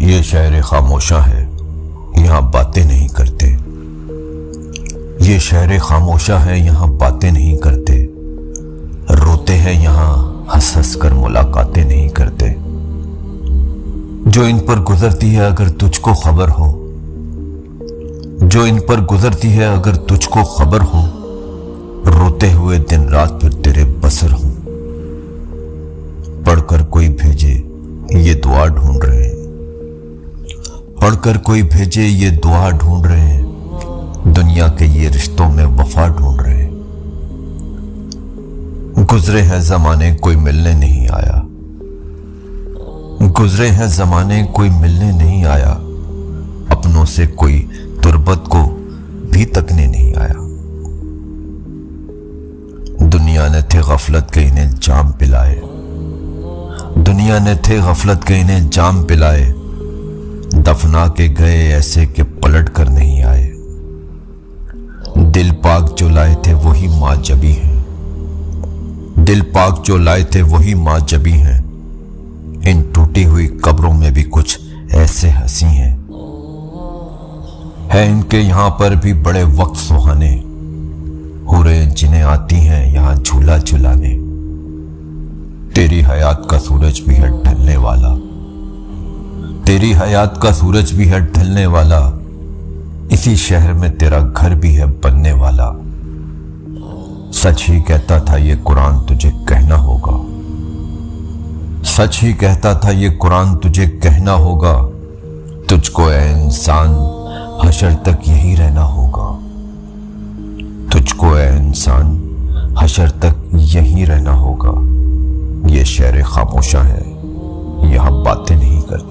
ये शहर खामोशा है, यहाँ बातें नहीं करते। ये शहर खामोशा है, यहाँ बातें नहीं करते। रोते हैं यहाँ हंस हंस कर मुलाकातें नहीं करते। जो इन पर गुजरती है अगर तुझको खबर हो, जो इन पर गुजरती है अगर तुझको खबर हो, रोते हुए दिन रात फिर तेरे बसर हूं। पढ़कर कोई भेजे ये दुआ ढूंढ रहे हैं, पढ़कर कोई भेजे ये दुआ ढूंढ रहे हैं। दुनिया के ये रिश्तों में वफा ढूंढ रहे हैं। गुजरे हैं जमाने कोई मिलने नहीं आया, गुजरे हैं जमाने कोई मिलने नहीं आया। अपनों से कोई तुरबत को भी तकने नहीं आया। दुनिया ने थे गफलत के इन्हें जाम पिलाए, दुनिया ने थे गफलत के इन्हें जाम पिलाए। दफना के गए ऐसे कि पलट कर नहीं आए। दिल पाक जो लाए थे वही माँ जबी हैं, दिल पाक जो लाए थे वही माँ जबी हैं। इन टूटी हुई कब्रों में भी कुछ ऐसे हंसी हैं। है इनके यहाँ पर भी बड़े वक्त सुहाने, हुरे जिन्हें आती हैं यहाँ झूला झुलाने। तेरी हयात का सूरज भी है ढलने वाला, तेरी हयात का सूरज भी है ढलने वाला। इसी शहर में तेरा घर भी है बनने वाला। सच ही कहता था ये कुरान तुझे कहना होगा, सच ही कहता था ये कुरान तुझे कहना होगा। तुझको ए इंसान हशर तक यही रहना होगा, तुझको ए इंसान हशर तक यही रहना होगा। ये शहर खामोशा है, यहाँ बातें नहीं करते।